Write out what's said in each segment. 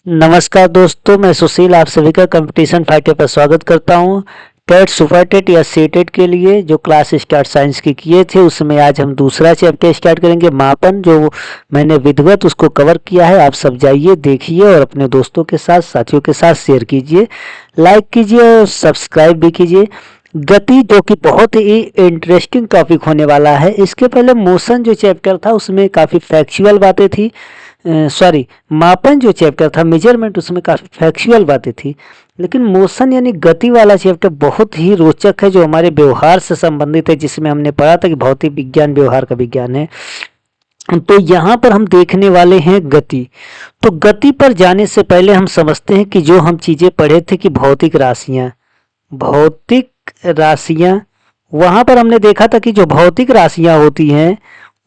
नमस्कार दोस्तों, मैं सुशील आप सभी का कंपटीशन फाइटर पर स्वागत करता हूं। टेट सुपर टेट या सी टेट के लिए जो क्लास स्टार्ट साइंस की किए थे उसमें आज हम दूसरा चैप्टर स्टार्ट करेंगे, मापन। जो मैंने विधिवत उसको कवर किया है। आप सब जाइए देखिए और अपने दोस्तों के साथ साथियों के साथ शेयर कीजिए, लाइक कीजिए और सब्सक्राइब भी कीजिए। गति जो कि बहुत ही इंटरेस्टिंग टॉपिक होने वाला है। इसके पहले मोशन जो चैप्टर था उसमें काफ़ी फैक्चुअल बातें थी। मापन जो चैप्टर था मेजरमेंट, उसमें काफ़ी फैक्चुअल बातें थी। लेकिन मोशन यानी गति वाला चैप्टर बहुत ही रोचक है, जो हमारे व्यवहार से संबंधित है, जिसमें हमने पढ़ा था कि भौतिक विज्ञान व्यवहार का विज्ञान है। तो यहाँ पर हम देखने वाले हैं गति। तो गति पर जाने से पहले हम समझते हैं कि जो हम चीज़ें पढ़े थे कि भौतिक राशियाँ, वहाँ पर हमने देखा था कि जो भौतिक राशियाँ होती हैं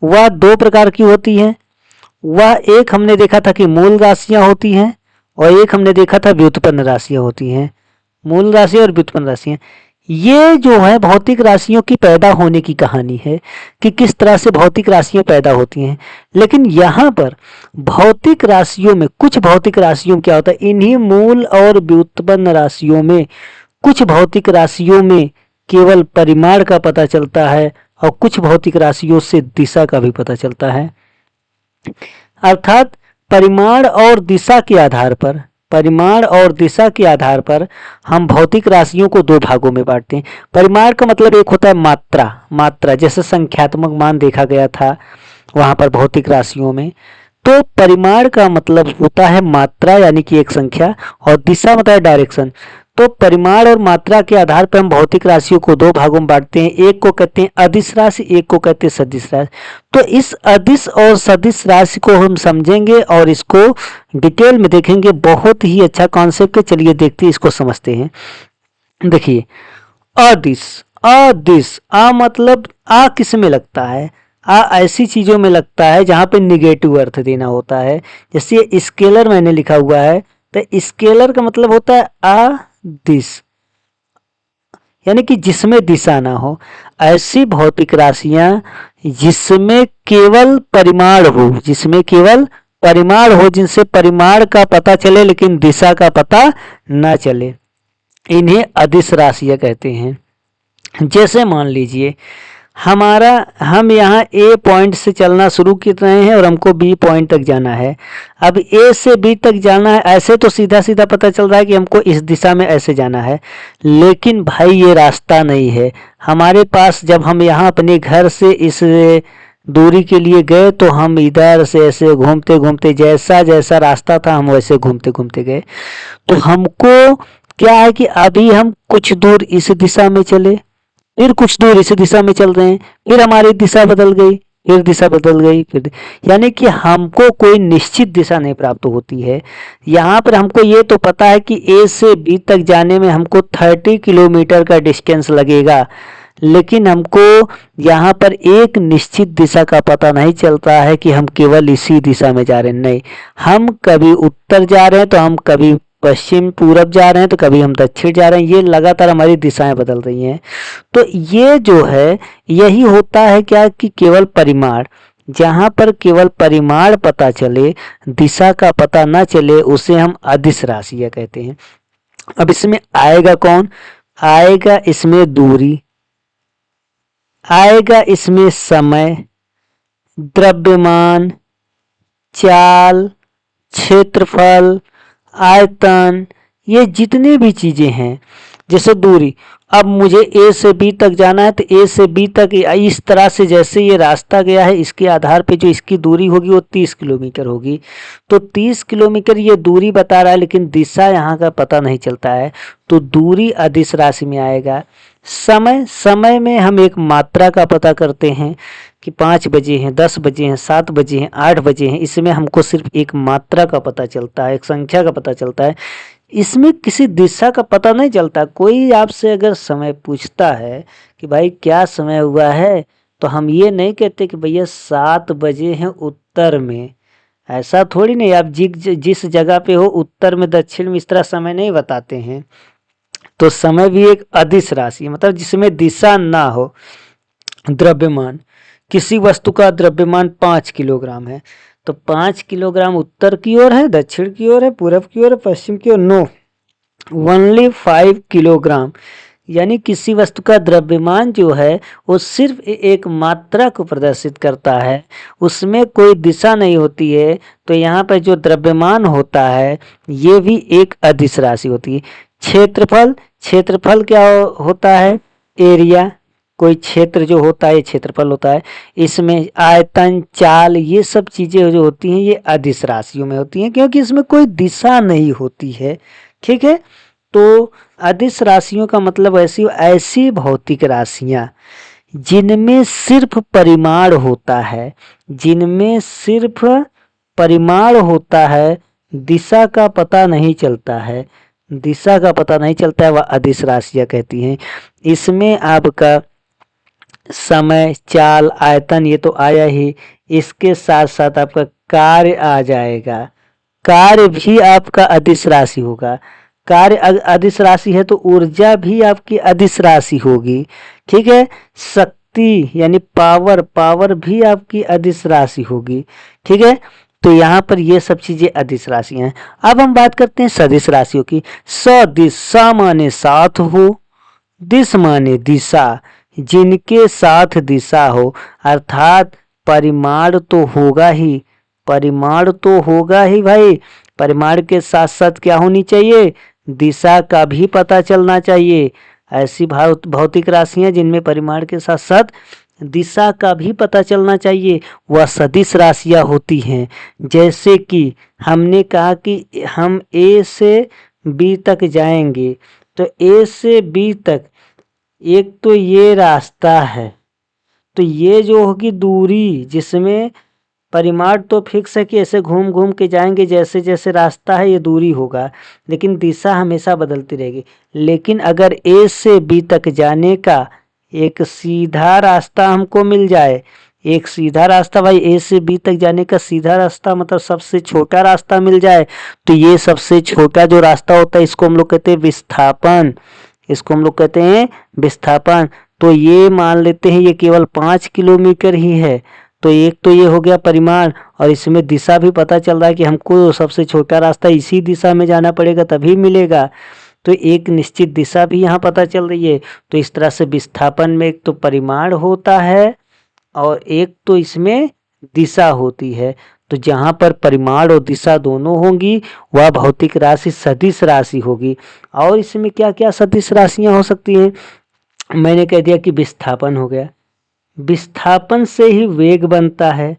वह दो प्रकार की होती हैं। वह एक हमने देखा था कि मूल राशियां होती हैं और एक हमने देखा था व्युत्पन्न राशियां होती हैं। मूल राशि और व्युत्पन्न राशियां, ये जो है भौतिक राशियों की पैदा होने की कहानी है कि किस तरह से भौतिक राशियां पैदा होती हैं। लेकिन यहाँ पर भौतिक राशियों में, कुछ भौतिक राशियों में क्या होता है, इन्हीं मूल और व्युत्पन्न राशियों में, कुछ भौतिक राशियों में केवल परिमाण का पता चलता है और कुछ भौतिक राशियों से दिशा का भी पता चलता है। अर्थात परिमाण और दिशा के आधार पर हम भौतिक राशियों को दो भागों में बांटते हैं। परिमाण का मतलब एक होता है मात्रा, जैसे संख्यात्मक मान देखा गया था वहां पर भौतिक राशियों में। तो परिमाण का मतलब होता है मात्रा यानी कि एक संख्या, और दिशा मतलब है डायरेक्शन। तो परिमाण और मात्रा के आधार पर हम भौतिक राशियों को दो भागों में बांटते हैं। एक को कहते हैं अदिश राशि, एक को कहते हैं सदिश राशि। तो इस अदिश और सदिश राशि को हम समझेंगे और इसको डिटेल में देखेंगे। बहुत ही अच्छा कॉन्सेप्ट है, चलिए देखते हैं, इसको समझते हैं। देखिए, अदिश अदिश आ मतलब आ किस में लगता है? आ ऐसी चीजों में लगता है जहां पे निगेटिव अर्थ देना होता है। जैसे स्केलर मैंने लिखा हुआ है, तो स्केलर का मतलब होता है आ दिश, यानी कि जिसमें दिशा ना हो। ऐसी भौतिक राशियां जिसमें केवल परिमाण हो, जिनसे परिमाण का पता चले लेकिन दिशा का पता ना चले, इन्हें अदिश राशियां कहते हैं। जैसे मान लीजिए हम यहाँ ए पॉइंट से चलना शुरू कर रहे हैं और हमको बी पॉइंट तक जाना है। अब ए से बी तक जाना है, ऐसे तो सीधा सीधा पता चल रहा है कि हमको इस दिशा में ऐसे जाना है, लेकिन भाई ये रास्ता नहीं है हमारे पास। जब हम यहाँ अपने घर से इस दूरी के लिए गए तो हम इधर से ऐसे घूमते घूमते, जैसा जैसा रास्ता था हम वैसे घूमते घूमते गए। तो हमको क्या है कि अभी हम कुछ दूर इस दिशा में चले, फिर कुछ दूर इस दिशा में चल रहे हैं, फिर हमारी दिशा बदल गई, फिर दिशा बदल गई, यानी कि हमको कोई निश्चित दिशा नहीं प्राप्त होती है। यहाँ पर हमको ये तो पता है कि ए से बी तक जाने में हमको 30 किलोमीटर का डिस्टेंस लगेगा, लेकिन हमको यहाँ पर एक निश्चित दिशा का पता नहीं चलता है कि हम केवल इसी दिशा में जा रहे हैं। नहीं, हम कभी उत्तर जा रहे हैं तो हम कभी पश्चिम पूरब जा रहे हैं तो कभी हम दक्षिण जा रहे हैं। ये लगातार हमारी दिशाएं बदल रही हैं। तो ये जो है यही होता है क्या कि केवल परिमाण, जहां पर केवल परिमाण पता चले, दिशा का पता ना चले, उसे हम अदिश राशियां कहते हैं। अब इसमें आएगा कौन? आएगा इसमें दूरी, आएगा इसमें समय, द्रव्यमान, चाल, क्षेत्रफल, आयतन, ये जितनी भी चीजें हैं। जैसे दूरी, अब मुझे ए से बी तक जाना है तो ए से बी तक इस तरह से जैसे ये रास्ता गया है, इसके आधार पे जो इसकी दूरी होगी वो 30 किलोमीटर होगी। तो 30 किलोमीटर ये दूरी बता रहा है, लेकिन दिशा यहाँ का पता नहीं चलता है, तो दूरी अदिश राशि में आएगा। समय में हम एक मात्रा का पता करते हैं कि 5 बजे हैं, 10 बजे हैं, 7 बजे हैं, 8 बजे हैं। इसमें हमको सिर्फ एक मात्रा का पता चलता है, एक संख्या का पता चलता है। इसमें किसी दिशा का पता नहीं चलता। कोई आपसे अगर समय पूछता है कि भाई क्या समय हुआ है, तो हम ये नहीं कहते कि भैया 7 बजे हैं उत्तर में। ऐसा थोड़ी नहीं, आप जिस जगह पे हो उत्तर में दक्षिण में इस तरह समय नहीं बताते हैं। तो समय भी एक अदिश राशि है, मतलब जिसमें दिशा ना हो। द्रव्यमान, किसी वस्तु का द्रव्यमान 5 किलोग्राम है, तो 5 किलोग्राम उत्तर की ओर है, दक्षिण की ओर है, पूरब की ओर है, पश्चिम की ओर, नो, ओनली 5 किलोग्राम। यानी किसी वस्तु का द्रव्यमान जो है वो सिर्फ एक मात्रा को प्रदर्शित करता है, उसमें कोई दिशा नहीं होती है। तो यहाँ पर जो द्रव्यमान होता है ये भी एक अदिश राशि होती है। क्षेत्रफल, क्षेत्रफल क्या होता है? एरिया, कोई क्षेत्र जो होता है ये क्षेत्रफल होता है। इसमें आयतन, चाल, ये सब चीजें जो होती हैं ये अदिश राशियों में होती हैं, क्योंकि इसमें कोई दिशा नहीं होती है। ठीक है, तो अदिश राशियों का मतलब ऐसी भौतिक राशियां जिनमें सिर्फ परिमाण होता है, जिनमें सिर्फ परिमाण होता है, दिशा का पता नहीं चलता है, दिशा का पता नहीं चलता है, वह अदिश राशियां कहती हैं। इसमें आपका समय, चाल, आयतन ये तो आया ही, इसके साथ साथ आपका कार्य आ जाएगा। कार्य भी आपका अदिश राशि होगा। कार्य अदिश राशि है तो ऊर्जा भी आपकी अदिश राशि होगी। ठीक है, शक्ति यानी पावर, पावर भी आपकी अदिश राशि होगी। ठीक है, तो यहाँ पर ये सब चीजें अदिश राशियां हैं। अब हम बात करते हैं सदिश राशियों की। सदिश, सा माने साथ हो, दिश माने दिशा, जिनके साथ दिशा हो, अर्थात परिमाण तो होगा ही, परिमाण तो होगा ही भाई। परिमाण के साथ साथ क्या होनी चाहिए? दिशा का भी पता चलना चाहिए। ऐसी भौतिक राशियां जिनमें परिमाण के साथ साथ दिशा का भी पता चलना चाहिए, वह सदिश राशियां होती हैं। जैसे कि हमने कहा कि हम ए से बी तक जाएंगे, तो ए से बी तक एक तो ये रास्ता है, तो ये जो होगी दूरी, जिसमें परिमाण तो फिक्स है कि ऐसे घूम घूम के जाएंगे, जैसे जैसे रास्ता है ये दूरी होगा, लेकिन दिशा हमेशा बदलती रहेगी। लेकिन अगर ए से बी तक जाने का एक सीधा रास्ता हमको मिल जाए, एक सीधा रास्ता, भाई ए से बी तक जाने का सीधा रास्ता मतलब सबसे छोटा रास्ता मिल जाए, तो ये सबसे छोटा जो रास्ता होता है इसको हम लोग कहते हैं विस्थापन, इसको हम लोग कहते हैं विस्थापन। तो ये मान लेते हैं ये केवल 5 किलोमीटर ही है, तो एक तो ये हो गया परिमाण, और इसमें दिशा भी पता चल रहा है कि हमको सबसे छोटा रास्ता इसी दिशा में जाना पड़ेगा तभी मिलेगा, तो एक निश्चित दिशा भी यहाँ पता चल रही है। तो इस तरह से विस्थापन में एक तो परिमाण होता है और एक तो इसमें दिशा होती है। तो जहाँ पर परिमाण और दिशा दोनों होंगी वह भौतिक राशि सदिश राशि होगी। और इसमें क्या क्या सदिश राशियाँ हो सकती हैं? मैंने कह दिया कि विस्थापन हो गया, विस्थापन से ही वेग बनता है,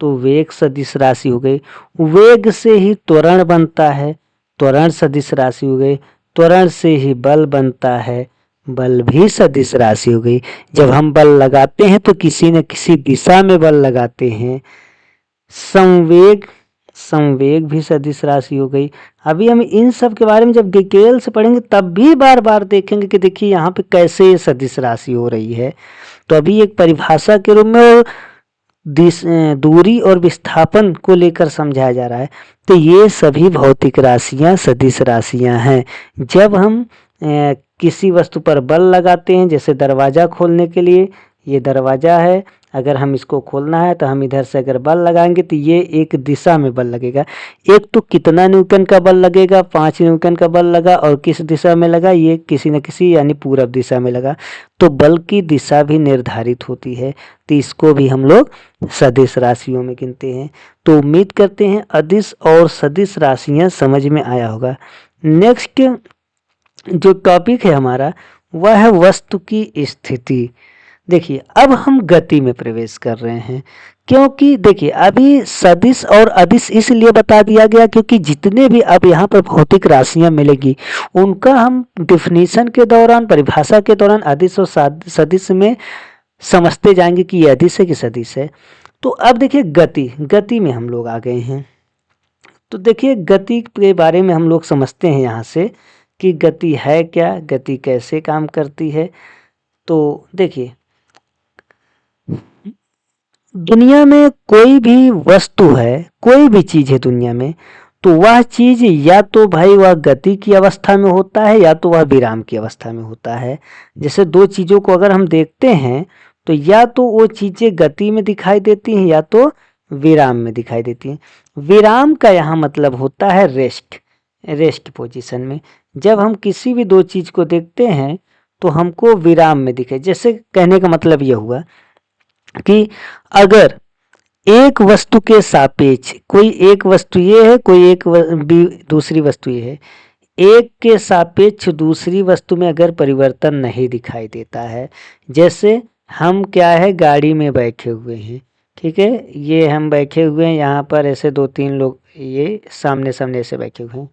तो वेग सदिश राशि हो गई। वेग से ही त्वरण बनता है, त्वरण सदिश राशि हो गई। त्वरण से ही बल बनता है, बल भी सदिश राशि हो गई। जब हम बल लगाते हैं तो किसी न किसी दिशा में बल लगाते हैं। संवेग, संवेग भी सदिश राशि हो गई। अभी हम इन सब के बारे में जब डिटेल से पढ़ेंगे तब भी बार बार देखेंगे कि देखिए यहाँ पे कैसे ये सदिश राशि हो रही है। तो अभी एक परिभाषा के रूप में दूरी और विस्थापन को लेकर समझाया जा रहा है। तो ये सभी भौतिक राशियां सदिश राशियां हैं। जब हम किसी वस्तु पर बल लगाते हैं, जैसे दरवाज़ा खोलने के लिए, ये दरवाज़ा है, अगर हम इसको खोलना है तो हम इधर से अगर बल लगाएंगे तो ये एक दिशा में बल लगेगा। एक तो कितना न्यूटन का बल लगेगा? 5 न्यूटन का बल लगा, और किस दिशा में लगा? ये किसी न किसी यानी पूरब दिशा में लगा। तो बल की दिशा भी निर्धारित होती है, तो इसको भी हम लोग सदिश राशियों में गिनते हैं। तो उम्मीद करते हैं अदिश और सदिश राशियां समझ में आया होगा। नेक्स्ट जो टॉपिक है हमारा वह है वस्तु की स्थिति। देखिए अब हम गति में प्रवेश कर रहे हैं, क्योंकि देखिए अभी सदिश और अदिश इसलिए बता दिया गया क्योंकि जितने भी अब यहाँ पर भौतिक राशियाँ मिलेगी उनका हम डिफिनीशन के दौरान, परिभाषा के दौरान अदिश और सदिश में समझते जाएंगे कि ये अदिश है कि सदिश है। तो अब देखिए गति, गति में हम लोग आ गए हैं। तो देखिए गति के बारे में हम लोग समझते हैं यहाँ से कि गति है क्या, गति कैसे काम करती है। तो देखिए दुनिया में कोई भी वस्तु है, कोई भी चीज़ है दुनिया में, तो वह चीज़ या तो भाई वह गति की अवस्था में होता है या तो वह विराम की अवस्था में होता है। जैसे दो चीज़ों को अगर हम देखते हैं तो या तो वो चीज़ें गति में दिखाई देती हैं या तो विराम में दिखाई देती हैं। विराम का यहाँ मतलब होता है रेस्ट पोजीशन में। जब हम किसी भी दो चीज़ को देखते हैं तो हमको विराम में दिखे। जैसे कहने का मतलब यह हुआ कि अगर एक वस्तु के सापेक्ष कोई एक वस्तु ये है, कोई एक दूसरी वस्तु ये है, एक के सापेक्ष दूसरी वस्तु में अगर परिवर्तन नहीं दिखाई देता है, जैसे हम क्या है गाड़ी में बैठे हुए हैं, ठीक है, ये हम बैठे हुए हैं यहाँ पर, ऐसे 2-3 लोग ये सामने सामने ऐसे बैठे हुए हैं।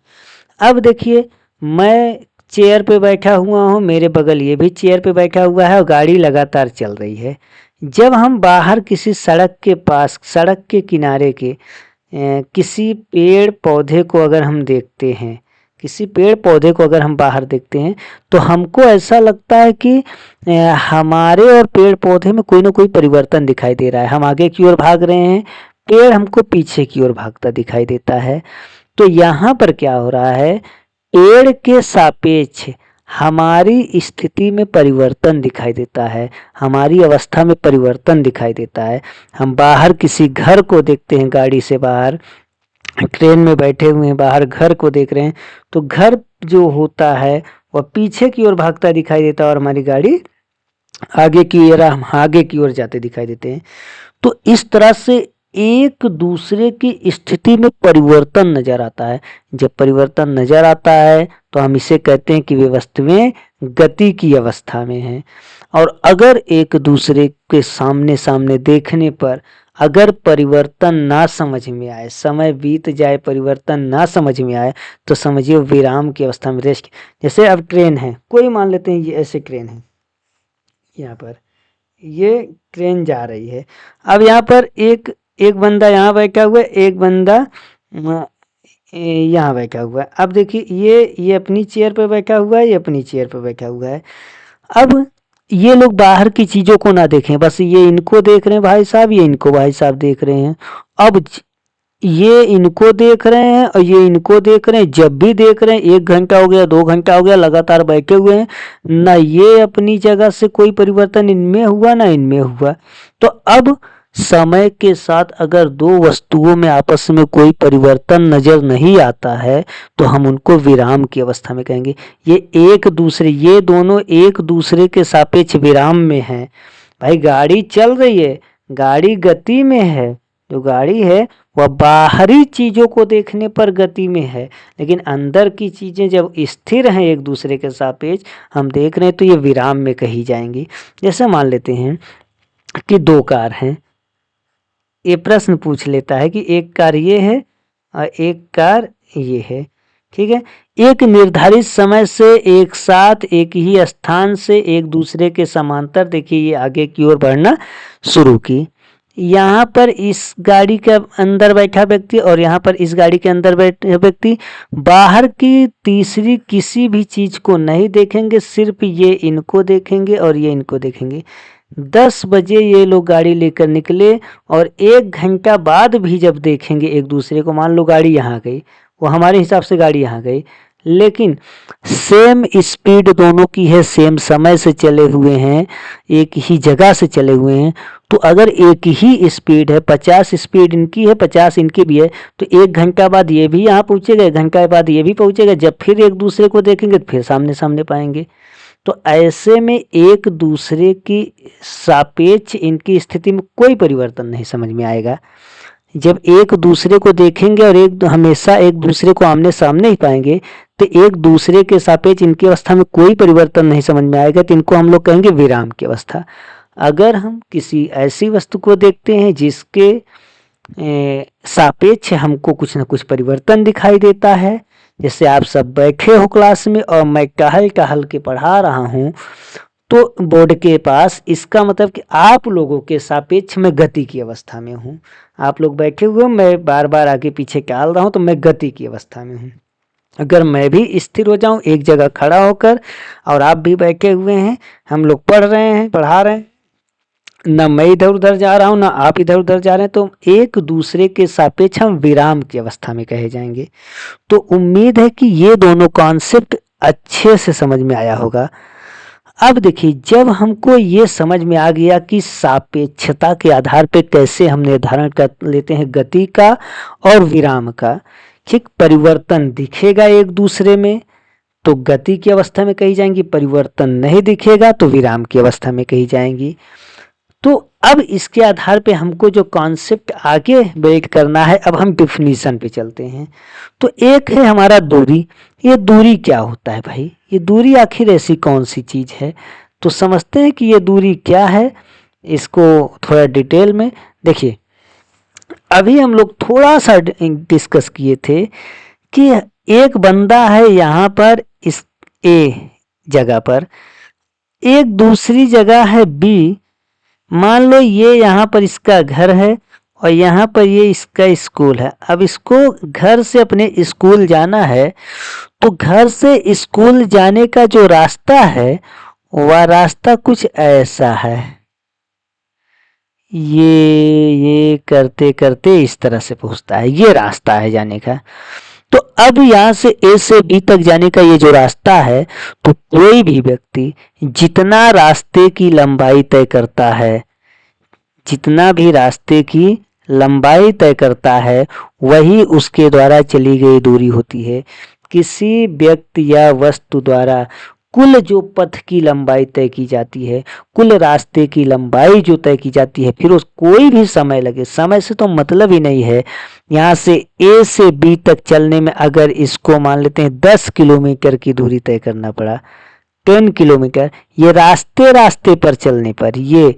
अब देखिए मैं चेयर पे बैठा हुआ हूँ, मेरे बगल ये भी चेयर पे बैठा हुआ है और गाड़ी लगातार चल रही है। जब हम बाहर किसी सड़क के पास, सड़क के किनारे के किसी पेड़ पौधे को अगर हम देखते हैं, किसी पेड़ पौधे को अगर हम बाहर देखते हैं तो हमको ऐसा लगता है कि हमारे और पेड़ पौधे में कोई ना कोई परिवर्तन दिखाई दे रहा है। हम आगे की ओर भाग रहे हैं, पेड़ हमको पीछे की ओर भागता दिखाई देता है। तो यहाँ पर क्या हो रहा है, पेड़ के सापेक्ष हमारी स्थिति में परिवर्तन दिखाई देता है, हमारी अवस्था में परिवर्तन दिखाई देता है। हम बाहर किसी घर को देखते हैं, गाड़ी से बाहर, ट्रेन में बैठे हुए हैं, बाहर घर को देख रहे हैं, तो घर जो होता है वह पीछे की ओर भागता दिखाई देता है और हमारी गाड़ी आगे की ओर, हम आगे की ओर जाते दिखाई देते हैं। तो इस तरह से एक दूसरे की स्थिति में परिवर्तन नजर आता है। जब परिवर्तन नजर आता है तो हम इसे कहते हैं कि वे वस्तुएं गति की अवस्था में हैं। और अगर एक दूसरे के सामने सामने देखने पर अगर परिवर्तन ना समझ में आए, समय बीत जाए, परिवर्तन ना समझ में आए, तो समझिए विराम की अवस्था में, रेस्ट। जैसे अब ट्रेन है, कोई मान लेते हैं ये ऐसे ट्रेन है, यहाँ पर ये ट्रेन जा रही है। अब यहाँ पर एक बंदा यहाँ बैठा हुआ है, एक बंदा यहाँ बैठा हुआ है। अब देखिए ये अपनी चेयर पे बैठा हुआ है, ये अपनी चेयर पे बैठा हुआ है। अब ये लोग बाहर की चीज़ों को ना देखें, बस ये इनको देख रहे हैं भाई साहब, ये इनको भाई साहब देख रहे हैं। अब ये इनको देख रहे हैं और ये इनको देख रहे हैं। जब भी देख रहे हैं, 1 घंटा हो गया, 2 घंटा हो गया, लगातार बैठे हुए हैं, ना ये अपनी जगह से कोई परिवर्तन इनमें हुआ ना इनमें हुआ। तो अब समय के साथ अगर दो वस्तुओं में आपस में कोई परिवर्तन नजर नहीं आता है तो हम उनको विराम की अवस्था में कहेंगे। ये दोनों एक दूसरे के सापेक्ष विराम में हैं। भाई गाड़ी चल रही है, गाड़ी गति में है, जो गाड़ी है वह बाहरी चीज़ों को देखने पर गति में है, लेकिन अंदर की चीज़ें जब स्थिर हैं एक दूसरे के सापेक्ष हम देख रहे हैं तो ये विराम में कही जाएंगी। जैसे मान लेते हैं कि 2 कार हैं, ये प्रश्न पूछ लेता है कि एक कार ये है और एक कार ये है, ठीक है। एक निर्धारित समय से एक साथ एक ही स्थान से एक दूसरे के समांतर, देखिए ये आगे की ओर बढ़ना शुरू की। यहाँ पर इस गाड़ी के अंदर बैठा व्यक्ति और यहाँ पर इस गाड़ी के अंदर बैठा व्यक्ति बाहर की तीसरी किसी भी चीज़ को नहीं देखेंगे, सिर्फ ये इनको देखेंगे और ये इनको देखेंगे। 10 बजे ये लोग गाड़ी लेकर निकले और 1 घंटा बाद भी जब देखेंगे एक दूसरे को, मान लो गाड़ी यहाँ गई, वो हमारे हिसाब से गाड़ी यहाँ गई, लेकिन सेम स्पीड दोनों की है, सेम समय से चले हुए हैं, एक ही जगह से चले हुए हैं, तो अगर एक ही स्पीड है, 50 स्पीड इनकी है, 50 इनकी भी है, तो 1 घंटा बाद ये भी यहाँ पहुँचेगा, 1 घंटा बाद ये भी पहुँचेगा। जब फिर एक दूसरे को देखेंगे तो फिर सामने सामने पाएंगे। तो ऐसे में एक दूसरे की सापेक्ष इनकी स्थिति में कोई परिवर्तन नहीं समझ में आएगा। जब एक दूसरे को देखेंगे और हमेशा एक दूसरे को आमने सामने ही पाएंगे तो एक दूसरे के सापेक्ष इनकी अवस्था में कोई परिवर्तन नहीं समझ में आएगा, तो इनको हम लोग कहेंगे विराम की अवस्था। अगर हम किसी ऐसी वस्तु को देखते हैं जिसके सापेक्ष हमको कुछ न कुछ परिवर्तन दिखाई देता है, जैसे आप सब बैठे हो क्लास में और मैं टहल के पढ़ा रहा हूँ तो बोर्ड के पास, इसका मतलब कि आप लोगों के सापेक्ष में गति की अवस्था में हूँ। आप लोग बैठे हुए हो, मैं बार बार आगे पीछे टहल रहा हूँ, तो मैं गति की अवस्था में हूँ। अगर मैं भी स्थिर हो जाऊँ एक जगह खड़ा होकर और आप भी बैठे हुए हैं, हम लोग पढ़ रहे हैं, पढ़ा रहे हैं, ना मैं इधर उधर जा रहा हूँ ना आप इधर उधर जा रहे हैं, तो एक दूसरे के सापेक्ष हम विराम की अवस्था में कहे जाएंगे। तो उम्मीद है कि ये दोनों कॉन्सेप्ट अच्छे से समझ में आया होगा। अब देखिए, जब हमको ये समझ में आ गया कि सापेक्षता के आधार पे कैसे हम निर्धारण कर लेते हैं गति का और विराम का, ठीक, परिवर्तन दिखेगा एक दूसरे में तो गति की अवस्था में कही जाएंगी, परिवर्तन नहीं दिखेगा तो विराम की अवस्था में कही जाएंगी। तो अब इसके आधार पे हमको जो कॉन्सेप्ट आगे बिल्ड करना है, अब हम डिफिनीशन पे चलते हैं। तो एक है हमारा दूरी। ये दूरी क्या होता है भाई, ये दूरी आखिर ऐसी कौन सी चीज है, तो समझते हैं कि ये दूरी क्या है, इसको थोड़ा डिटेल में देखिए। अभी हम लोग थोड़ा सा डिस्कस किए थे कि एक बंदा है यहाँ पर इस ए जगह पर, एक दूसरी जगह है बी। मान लो ये यहाँ पर इसका घर है और यहाँ पर ये इसका स्कूल है। अब इसको घर से अपने स्कूल जाना है, तो घर से स्कूल जाने का जो रास्ता है वह रास्ता कुछ ऐसा है, ये करते करते इस तरह से पहुंचता है, ये रास्ता है जाने का। तो अब यहाँ से ए से बी तक जाने का ये जो रास्ता है, तो कोई भी व्यक्ति जितना रास्ते की लंबाई तय करता है, जितना भी रास्ते की लंबाई तय करता है, वही उसके द्वारा चली गई दूरी होती है। किसी व्यक्ति या वस्तु द्वारा कुल जो पथ की लंबाई तय की जाती है, कुल रास्ते की लंबाई जो तय की जाती है, फिर उस कोई भी समय लगे, समय से तो मतलब ही नहीं है। यहाँ से ए से बी तक चलने में अगर इसको मान लेते हैं 10 किलोमीटर की दूरी तय करना पड़ा, 10 किलोमीटर, ये रास्ते रास्ते पर चलने पर ये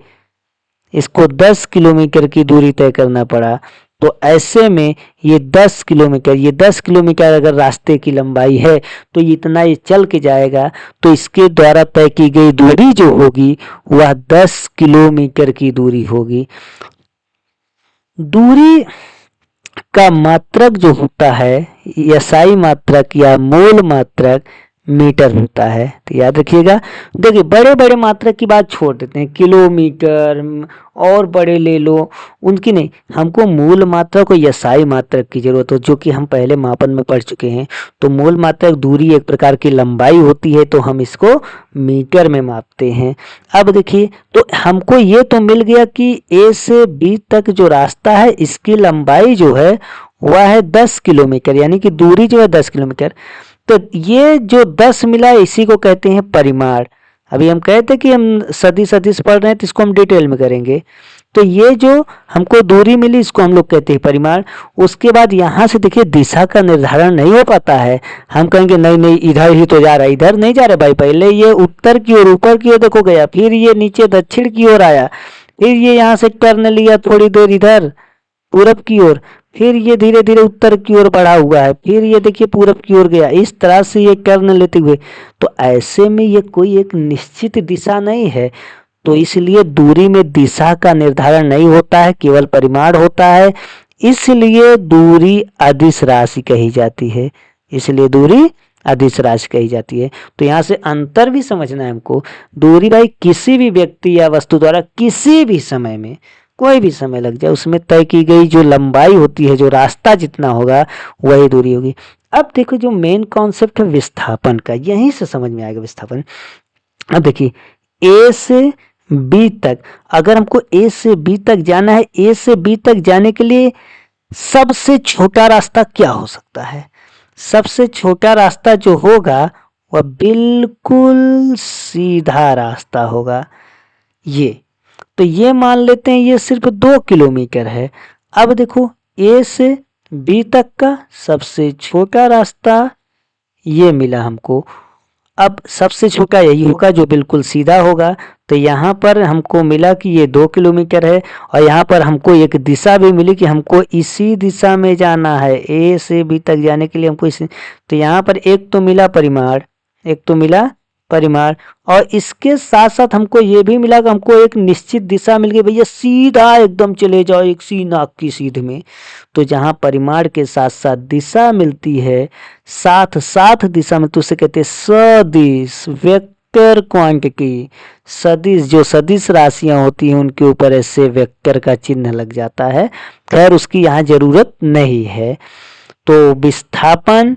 इसको 10 किलोमीटर की दूरी तय करना पड़ा, तो ऐसे में ये 10 किलोमीटर, ये 10 किलोमीटर अगर रास्ते की लंबाई है तो इतना ये चल के जाएगा, तो इसके द्वारा तय की गई दूरी जो होगी वह 10 किलोमीटर की दूरी होगी। दूरी का मात्रक जो होता है, एसआई मात्रक या मूल मात्रक मीटर होता है। तो याद रखिएगा। देखिए, बड़े बड़े मात्रक की बात छोड़ देते हैं, किलोमीटर और बड़े ले लो, उनकी नहीं, हमको मूल मात्रक और एसआई मात्रक की जरूरत हो, जो कि हम पहले मापन में पढ़ चुके हैं। तो मूल मात्रक दूरी एक प्रकार की लंबाई होती है, तो हम इसको मीटर में मापते हैं। अब देखिए, तो हमको ये तो मिल गया कि ए से बी तक जो रास्ता है इसकी लंबाई जो है वह है 10 किलोमीटर, यानी कि दूरी जो है 10 किलोमीटर। तो ये जो 10 मिला इसी को कहते हैं परिमाण। अभी हम कहते कि हम सदिश पढ़ रहे हैं, तो इसको हम डिटेल में करेंगे। तो ये जो हमको दूरी मिली इसको हम लोग कहते हैं परिमाण। उसके बाद यहाँ से देखिए दिशा का निर्धारण नहीं हो पाता है। हम कहेंगे नहीं नहीं इधर ही तो जा रहा है, इधर नहीं जा रहा भाई, पहले ये उत्तर की ओर, ऊपर की ओर देखो गया, फिर ये नीचे दक्षिण की ओर आया, फिर ये यहाँ से टर्न लिया थोड़ी देर इधर पूरब की ओर, फिर ये धीरे धीरे उत्तर की ओर बढ़ा हुआ है, फिर ये देखिए पूरब की ओर गया, इस तरह से ये टर्न लेते हुए। तो ऐसे में ये कोई एक निश्चित दिशा नहीं है, तो इसलिए दूरी में दिशा का निर्धारण नहीं होता है, केवल परिमाण होता है। इसलिए दूरी अदिश राशि कही जाती है, इसलिए दूरी अदिश राशि कही जाती है। तो यहाँ से अंतर भी समझना है हमको। दूरी भाई किसी भी व्यक्ति या वस्तु द्वारा किसी भी समय में, कोई भी समय लग जाए, उसमें तय की गई जो लंबाई होती है, जो रास्ता जितना होगा वही दूरी होगी। अब देखो जो मेन कॉन्सेप्ट है विस्थापन का, यहीं से समझ में आएगा विस्थापन। अब देखिए, ए से बी तक, अगर हमको ए से बी तक जाना है, ए से बी तक जाने के लिए सबसे छोटा रास्ता क्या हो सकता है? सबसे छोटा रास्ता जो होगा वह बिल्कुल सीधा रास्ता होगा। ये तो ये मान लेते हैं ये सिर्फ 2 किलोमीटर है। अब देखो, ए से बी तक का सबसे छोटा रास्ता ये मिला हमको। अब सबसे छोटा यही होगा जो बिल्कुल सीधा होगा। तो यहाँ पर हमको मिला कि ये 2 किलोमीटर है, और यहाँ पर हमको एक दिशा भी मिली कि हमको इसी दिशा में जाना है, ए से बी तक जाने के लिए हमको इसी। तो यहाँ पर एक तो मिला परिमाण, एक तो मिला परिमाण, और इसके साथ साथ हमको ये भी मिला कि हमको एक निश्चित दिशा मिल गई, भैया सीधा एकदम चले जाओ एक सी नाक की सीध में। तो जहाँ परिमाण के साथ साथ दिशा मिलती है, साथ साथ दिशा में, तो उसे कहते हैं सदिश, वेक्टर क्वांटिटी। सदिश, जो सदिश राशियां होती हैं उनके ऊपर ऐसे वेक्टर का चिन्ह लग जाता है। खैर उसकी यहाँ जरूरत नहीं है। तो विस्थापन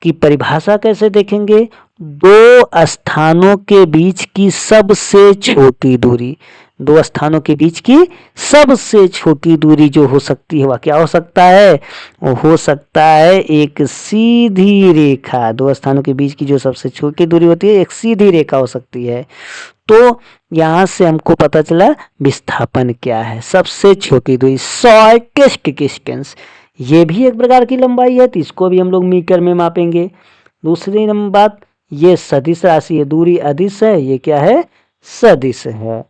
की परिभाषा कैसे देखेंगे? दो स्थानों के बीच की सबसे छोटी दूरी, दो स्थानों के बीच की सबसे छोटी दूरी जो हो सकती है वह क्या हो सकता है? वो हो सकता है एक सीधी रेखा। दो स्थानों के बीच की जो सबसे छोटी दूरी होती है एक सीधी रेखा हो सकती है। तो यहां से हमको पता चला विस्थापन क्या है, सबसे छोटी दूरी, शॉर्टेस्ट डिस्टेंस। ये भी एक प्रकार की लंबाई है, तो इसको भी हम लोग मीटर में मापेंगे। दूसरी नंबर बात, ये सदिश राशि है, दूरी अदिश है, ये क्या है? सदिश है।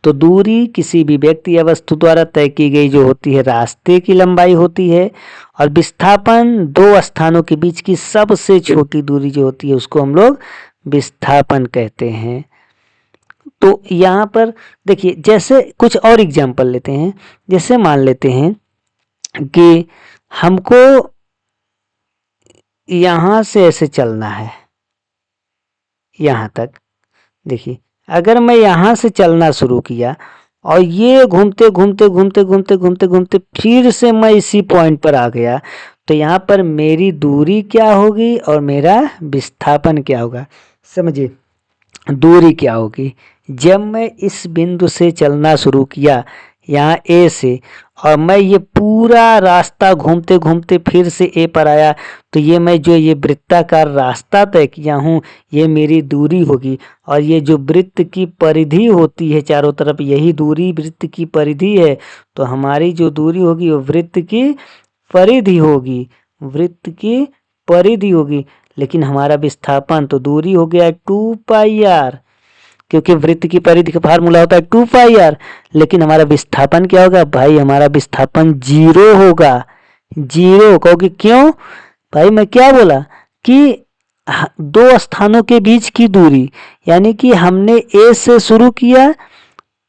तो दूरी किसी भी व्यक्ति या वस्तु द्वारा तय की गई जो होती है रास्ते की लंबाई होती है, और विस्थापन दो स्थानों के बीच की सबसे छोटी दूरी जो होती है उसको हम लोग विस्थापन कहते हैं। तो यहाँ पर देखिए, जैसे कुछ और एग्जाम्पल लेते हैं। जैसे मान लेते हैं कि हमको यहाँ से ऐसे चलना है यहाँ तक। देखिए, अगर मैं यहाँ से चलना शुरू किया और ये घूमते घूमते घूमते घूमते घूमते घूमते फिर से मैं इसी पॉइंट पर आ गया, तो यहाँ पर मेरी दूरी क्या होगी और मेरा विस्थापन क्या होगा? समझिए, दूरी क्या होगी, जब मैं इस बिंदु से चलना शुरू किया यहाँ ए से, और मैं ये पूरा रास्ता घूमते घूमते फिर से ए पर आया, तो ये मैं जो ये वृत्ताकार रास्ता तय किया हूँ ये मेरी दूरी होगी। और ये जो वृत्त की परिधि होती है चारों तरफ, यही दूरी वृत्त की परिधि है। तो हमारी जो दूरी होगी वो वृत्त की परिधि होगी, वृत्त की परिधि होगी। लेकिन हमारा विस्थापन, तो दूरी हो गया 2πr, क्योंकि वृत्त की परिधि का फार्मूला होता है 2πr। लेकिन हमारा विस्थापन क्या होगा भाई? हमारा विस्थापन 0 होगा। 0 कहोगे क्यों? भाई मैं क्या बोला कि दो स्थानों के बीच की दूरी, यानी कि हमने ए से शुरू किया,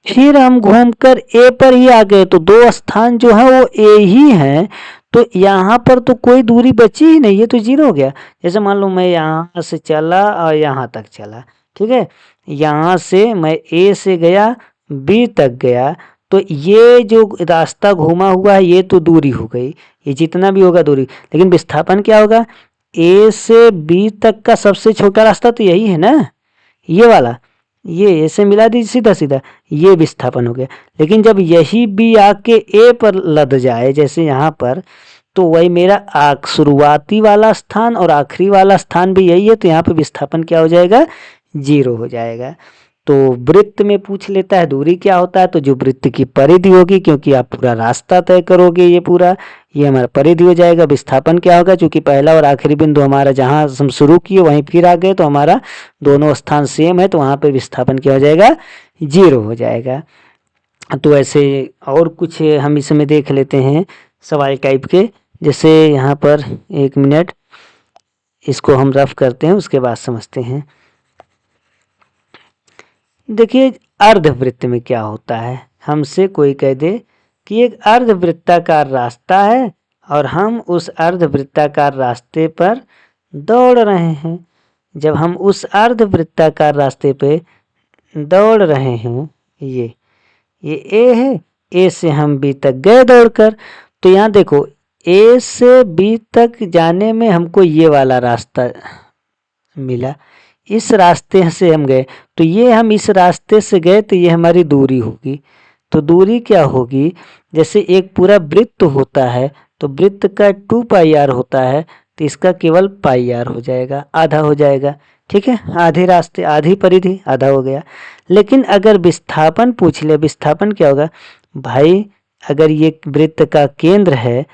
फिर हम घूमकर ए पर ही आ गए, तो दो स्थान जो है वो ए ही हैं। तो यहाँ पर तो कोई दूरी बची ही नहीं, ये तो 0 हो गया। जैसे मान लो मैं यहाँ से चला और यहाँ तक चला, ठीक है, यहाँ से मैं ए से गया बी तक गया, तो ये जो रास्ता घूमा हुआ है ये तो दूरी हो गई, ये जितना भी होगा दूरी। लेकिन विस्थापन क्या होगा? ए से बी तक का सबसे छोटा रास्ता तो यही है ना, ये वाला, ये ऐसे मिला दी सीधा सीधा, ये विस्थापन हो गया। लेकिन जब यही बी आके ए पर लद जाए, जैसे यहाँ पर, तो वही मेरा शुरुआती वाला स्थान और आखिरी वाला स्थान भी यही है, तो यहाँ पे विस्थापन क्या हो जाएगा? 0 हो जाएगा। तो वृत्त में पूछ लेता है दूरी क्या होता है, तो जो वृत्त की परिधि होगी, क्योंकि आप पूरा रास्ता तय करोगे, ये पूरा, ये हमारा परिधि हो जाएगा। विस्थापन क्या होगा? क्योंकि पहला और आखिरी बिंदु हमारा जहाँ हम शुरू किए वहीं फिर आ गए, तो हमारा दोनों स्थान सेम है, तो वहाँ पे विस्थापन क्या हो जाएगा? 0 हो जाएगा। तो ऐसे और कुछ हम इसमें देख लेते हैं सवाल टाइप के। जैसे यहाँ पर 1 मिनट, इसको हम रफ करते हैं, उसके बाद समझते हैं। देखिए, अर्धवृत्त में क्या होता है, हमसे कोई कह दे कि एक अर्धवृत्ताकार रास्ता है और हम उस अर्धवृत्ताकार रास्ते पर दौड़ रहे हैं। जब हम उस अर्धवृत्ताकार रास्ते पे दौड़ रहे हैं, ये ए है, ए से हम बी तक गए दौड़कर, तो यहाँ देखो ए से बी तक जाने में हमको ये वाला रास्ता मिला, इस रास्ते से हम गए, तो ये हम इस रास्ते से गए, तो ये हमारी दूरी होगी। तो दूरी क्या होगी? जैसे एक पूरा वृत्त होता है, तो वृत्त का 2πr होता है, तो इसका केवल πr हो जाएगा, आधा हो जाएगा, ठीक है, आधे रास्ते, आधी परिधि, आधा हो गया। लेकिन अगर विस्थापन पूछ ले, विस्थापन क्या होगा भाई? अगर ये वृत्त का केंद्र है,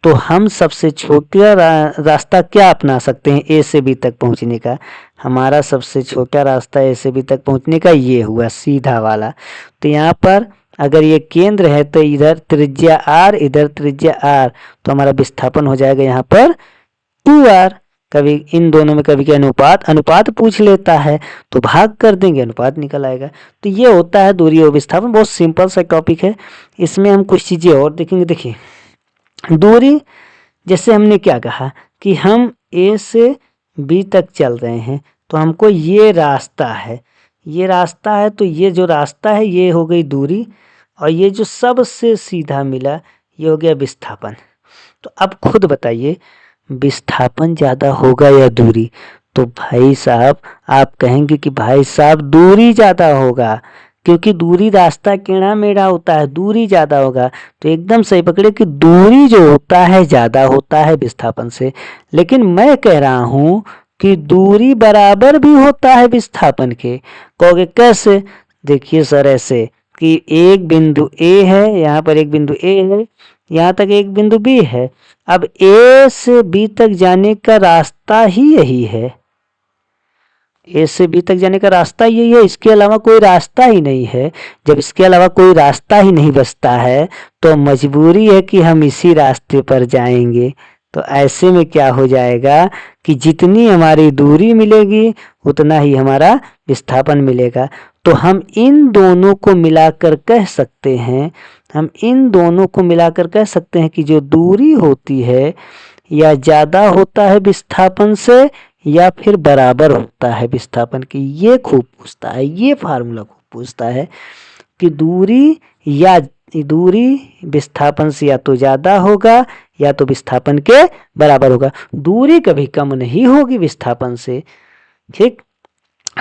तो हम सबसे छोटा रास्ता क्या अपना सकते हैं ए से बी तक पहुंचने का? हमारा सबसे छोटा रास्ता ए से बी तक पहुंचने का ये हुआ सीधा वाला। तो यहाँ पर अगर ये केंद्र है, तो इधर त्रिज्या r, इधर त्रिज्या r, तो हमारा विस्थापन हो जाएगा यहाँ पर 2r। कभी इन दोनों में कभी अनुपात पूछ लेता है, तो भाग कर देंगे, अनुपात निकल आएगा। तो ये होता है दूरी और विस्थापन। बहुत सिंपल सा टॉपिक है, इसमें हम कुछ चीज़ें और देखेंगे। देखिए, दूरी, जैसे हमने क्या कहा कि हम ए से बी तक चल रहे हैं, तो हमको ये रास्ता है, ये रास्ता है, तो ये जो रास्ता है ये हो गई दूरी, और ये जो सबसे सीधा मिला ये हो गया विस्थापन। तो अब खुद बताइए विस्थापन ज़्यादा होगा या दूरी? तो भाई साहब आप कहेंगे कि भाई साहब दूरी ज़्यादा होगा, क्योंकि दूरी रास्ता टेढ़ा मेढ़ा होता है, दूरी ज़्यादा होगा। तो एकदम सही पकड़े कि दूरी जो होता है ज़्यादा होता है विस्थापन से। लेकिन मैं कह रहा हूँ कि दूरी बराबर भी होता है विस्थापन के। कहोगे कैसे? देखिए सर ऐसे कि एक बिंदु ए है, यहाँ पर एक बिंदु ए है, यहाँ तक एक बिंदु बी है। अब ए से बी तक जाने का रास्ता ही यही है, ए से बी तक जाने का रास्ता यही है, इसके अलावा कोई रास्ता ही नहीं है। जब इसके अलावा कोई रास्ता ही नहीं बचता है तो मजबूरी है कि हम इसी रास्ते पर जाएंगे। तो ऐसे में क्या हो जाएगा कि जितनी हमारी दूरी मिलेगी उतना ही हमारा विस्थापन मिलेगा। तो हम इन दोनों को मिलाकर कह सकते हैं, हम इन दोनों को मिलाकर कह सकते हैं कि जो दूरी होती है या ज़्यादा होता है विस्थापन से या फिर बराबर होता है विस्थापन की। ये खूब पूछता है, ये फार्मूला खूब पूछता है कि दूरी विस्थापन से या तो ज़्यादा होगा या तो विस्थापन के बराबर होगा। दूरी कभी कम नहीं होगी विस्थापन से। ठीक,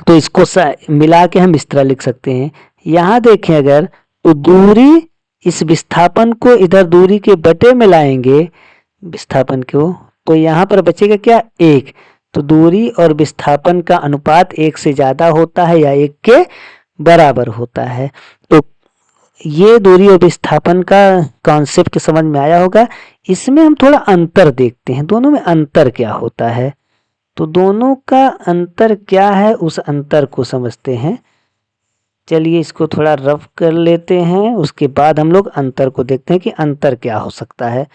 तो इसको मिला के हम इस तरह लिख सकते हैं। यहाँ देखें अगर तो दूरी, इस विस्थापन को इधर दूरी के बटे में लाएंगे विस्थापन को, तो यहाँ पर बचेगा क्या? 1। तो दूरी और विस्थापन का अनुपात 1 से ज़्यादा होता है या 1 के बराबर होता है। तो ये दूरी और विस्थापन का कॉन्सेप्ट समझ में आया होगा। इसमें हम थोड़ा अंतर देखते हैं, दोनों में अंतर क्या होता है। तो दोनों का अंतर क्या है उस अंतर को समझते हैं। चलिए इसको थोड़ा रफ कर लेते हैं, उसके बाद हम लोग अंतर को देखते हैं कि अंतर क्या हो सकता है।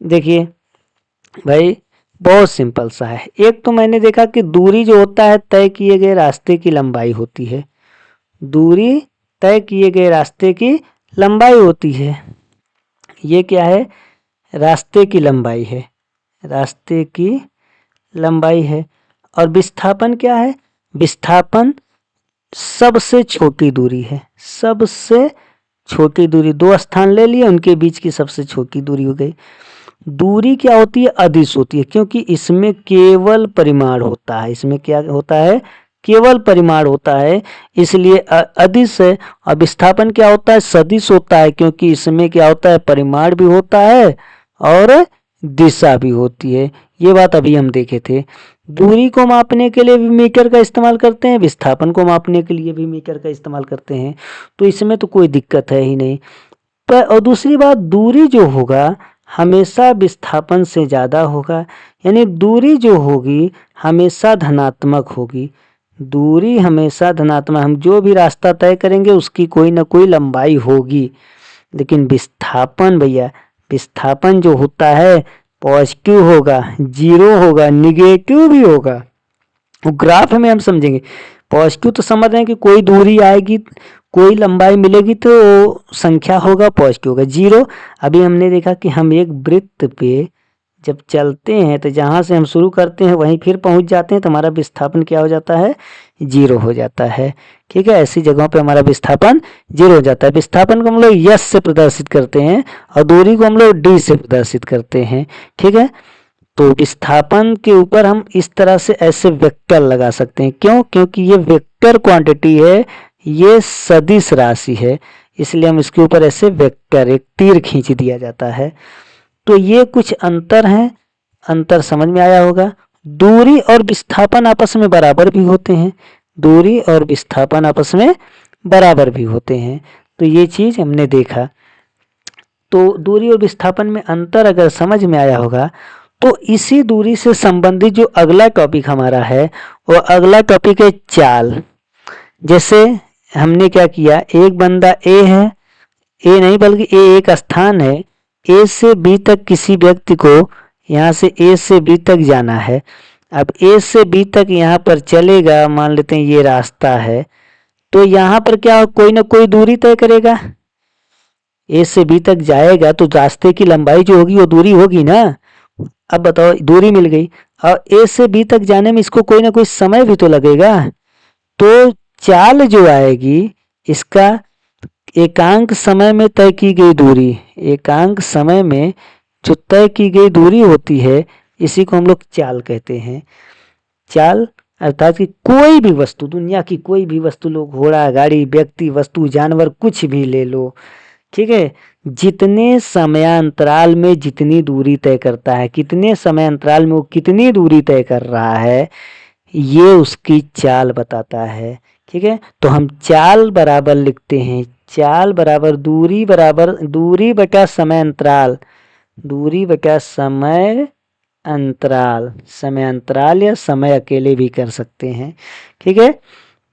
देखिए भाई बहुत सिंपल सा है। एक तो मैंने देखा कि दूरी जो होता है तय किए गए रास्ते की लंबाई होती है, दूरी तय किए गए रास्ते की लंबाई होती है। ये क्या है? रास्ते की लंबाई है, रास्ते की लंबाई है। और विस्थापन क्या है? विस्थापन सबसे छोटी दूरी है, सबसे छोटी दूरी। दो स्थान ले लिए, उनके बीच की सबसे छोटी दूरी हो गई। दूरी क्या होती है? अदिश होती है, क्योंकि इसमें केवल परिमाण होता है। इसमें क्या होता है? केवल परिमाण होता है, इसलिए अदिश है। और विस्थापन क्या होता है? सदिश होता है, क्योंकि इसमें क्या होता है? परिमाण भी होता है और दिशा भी होती है। ये बात अभी हम देखे थे। दूरी को मापने के लिए भी मीटर का इस्तेमाल करते हैं, विस्थापन को मापने के लिए भी मीटर का इस्तेमाल करते हैं। तो इसमें तो कोई दिक्कत है ही नहीं। पर और दूसरी बात, दूरी जो होगा हमेशा विस्थापन से ज़्यादा होगा, यानी दूरी जो होगी हमेशा धनात्मक होगी। दूरी हमेशा धनात्मक, हम जो भी रास्ता तय करेंगे उसकी कोई ना कोई लंबाई होगी। लेकिन विस्थापन भैया, विस्थापन जो होता है पॉजिटिव होगा, जीरो होगा, निगेटिव भी होगा। वो ग्राफ में हम समझेंगे। पॉजिटिव तो समझ रहे हैं कि कोई दूरी आएगी, कोई लंबाई मिलेगी तो संख्या होगा पॉजिटिव होगा। जीरो, अभी हमने देखा कि हम एक वृत्त पे जब चलते हैं तो जहाँ से हम शुरू करते हैं वहीं फिर पहुँच जाते हैं, तो हमारा विस्थापन क्या हो जाता है? जीरो हो जाता है। ठीक है, ऐसी जगहों पे हमारा विस्थापन जीरो हो जाता है। विस्थापन को हम लोग यस से प्रदर्शित करते हैं और दूरी को हम लोग डी से प्रदर्शित करते हैं। ठीक है, तो विस्थापन के ऊपर हम इस तरह से ऐसे वेक्टर लगा सकते हैं। क्यों? क्योंकि ये वेक्टर क्वांटिटी है, ये सदिश राशि है, इसलिए हम इसके ऊपर ऐसे वेक्टर, एक तीर खींच दिया जाता है। तो ये कुछ अंतर हैं, अंतर समझ में आया होगा। दूरी और विस्थापन आपस में बराबर भी होते हैं, दूरी और विस्थापन आपस में बराबर भी होते हैं। तो ये चीज हमने देखा। तो दूरी और विस्थापन में अंतर अगर समझ में आया होगा तो इसी दूरी से संबंधित जो अगला टॉपिक हमारा है वो अगला टॉपिक है चाल। जैसे हमने क्या किया, एक बंदा ए है, ए नहीं बल्कि ए एक स्थान है, ए से बी तक किसी व्यक्ति को यहाँ से ए से बी तक जाना है। अब ए से बी तक यहाँ पर चलेगा, मान लेते हैं ये रास्ता है, तो यहाँ पर क्या कोई ना कोई दूरी तय करेगा। ए से बी तक जाएगा तो रास्ते की लंबाई जो होगी वो दूरी होगी ना। अब बताओ, दूरी मिल गई और ए से बी तक जाने में इसको कोई ना कोई समय भी तो लगेगा। तो चाल जो आएगी इसका एकांक समय में तय की गई दूरी, एकांक समय में जो तय की गई दूरी होती है इसी को हम लोग चाल कहते हैं। चाल अर्थात कि कोई भी वस्तु, दुनिया की कोई भी वस्तु लो, घोड़ा, गाड़ी, व्यक्ति, वस्तु, जानवर, कुछ भी ले लो, ठीक है, जितने समयांतराल में जितनी दूरी तय करता है, कितने समय अंतराल में वो कितनी दूरी तय कर रहा है, ये उसकी चाल बताता है। ठीक है, तो हम चाल बराबर लिखते हैं, चाल बराबर दूरी बटा समय अंतराल, दूरी बटा समय अंतराल, समय अंतराल या समय अकेले भी कर सकते हैं। ठीक है,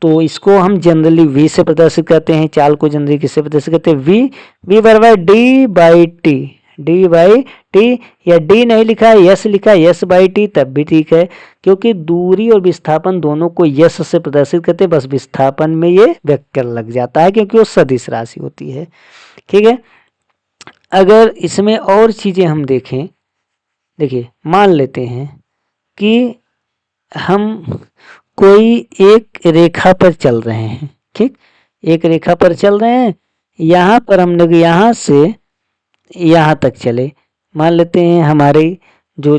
तो इसको हम जनरली v से प्रदर्शित करते हैं, चाल को जनरली किससे प्रदर्शित करते हैं, v बराबर डी बाई टी, या डी नहीं लिखा है यस लिखा है यस बाई टी, तब भी ठीक है, क्योंकि दूरी और विस्थापन दोनों को यस से प्रदर्शित करते हैं, बस विस्थापन में ये वेक्टर लग जाता है क्योंकि वो सदिश राशि होती है। ठीक है, अगर इसमें और चीजें हम देखें, देखिए मान लेते हैं कि हम कोई एक रेखा पर चल रहे हैं, ठीक, एक रेखा पर चल रहे हैं, यहाँ पर हम लोग यहाँ से यहाँ तक चले, मान लेते हैं हमारे जो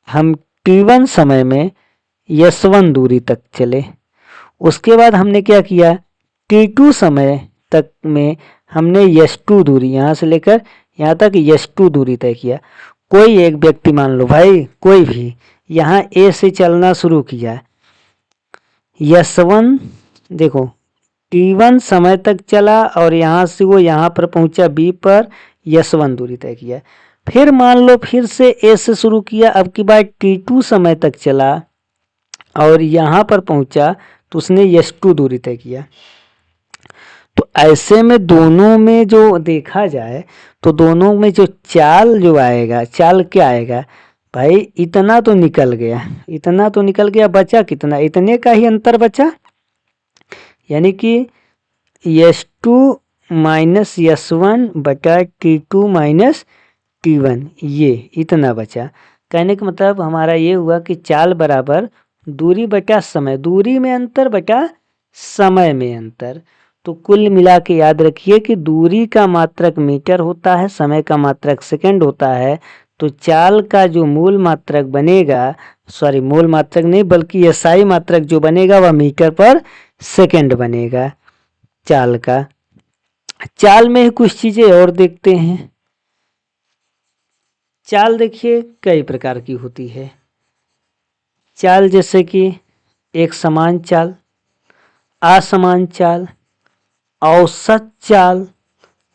हम t1 समय में s1 दूरी तक चले, उसके बाद हमने क्या किया, t2 समय तक में हमने s2 दूरी, यहाँ से लेकर यहाँ तक s2 दूरी तय किया। कोई एक व्यक्ति मान लो भाई, कोई भी यहाँ A से चलना शुरू किया, s1 देखो t1 समय तक चला और यहाँ से वो यहाँ पर पहुँचा B पर, s1 दूरी तय किया। फिर मान लो फिर से A से शुरू किया, अब की बार t2 समय तक चला और यहाँ पर पहुँचा तो उसने s2 दूरी तय किया। तो ऐसे में दोनों में जो देखा जाए तो दोनों में जो चाल जो आएगा, चाल क्या आएगा भाई, इतना तो निकल गया, इतना तो निकल गया, बचा कितना, इतने का ही अंतर बचा, यानी कि s2 माइनस s1 बटा t2 माइनस t1, ये इतना बचा। कहने का मतलब हमारा ये हुआ कि चाल बराबर दूरी बटा समय, दूरी में अंतर बटा समय में अंतर। तो कुल मिला के याद रखिए कि दूरी का मात्रक मीटर होता है, समय का मात्रक सेकंड होता है, तो चाल का जो मूल मात्रक बनेगा, सॉरी मूल मात्रक नहीं बल्कि एसआई मात्रक जो बनेगा वह मीटर पर सेकंड बनेगा चाल का। चाल में ही कुछ चीजें और देखते हैं। चाल देखिए कई प्रकार की होती है। चाल जैसे कि एक समान चाल, असमान चाल, औसत चाल,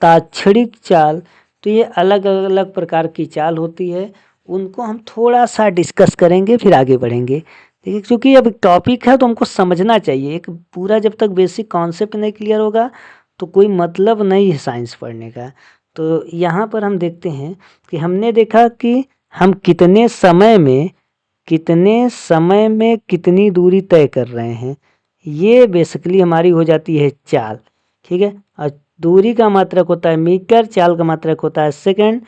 ताक्षणिक चाल, तो ये अलग अलग प्रकार की चाल होती है, उनको हम थोड़ा सा डिस्कस करेंगे फिर आगे बढ़ेंगे। देखिए क्योंकि अब टॉपिक है तो हमको समझना चाहिए, एक पूरा जब तक बेसिक कॉन्सेप्ट नहीं क्लियर होगा तो कोई मतलब नहीं है साइंस पढ़ने का। तो यहाँ पर हम देखते हैं कि हमने देखा कि हम कितने समय में कितनी दूरी तय कर रहे हैं, ये बेसिकली हमारी हो जाती है चाल। ठीक है, और दूरी का मात्रक होता है मीटर, चाल का मात्रक होता है सेकंड,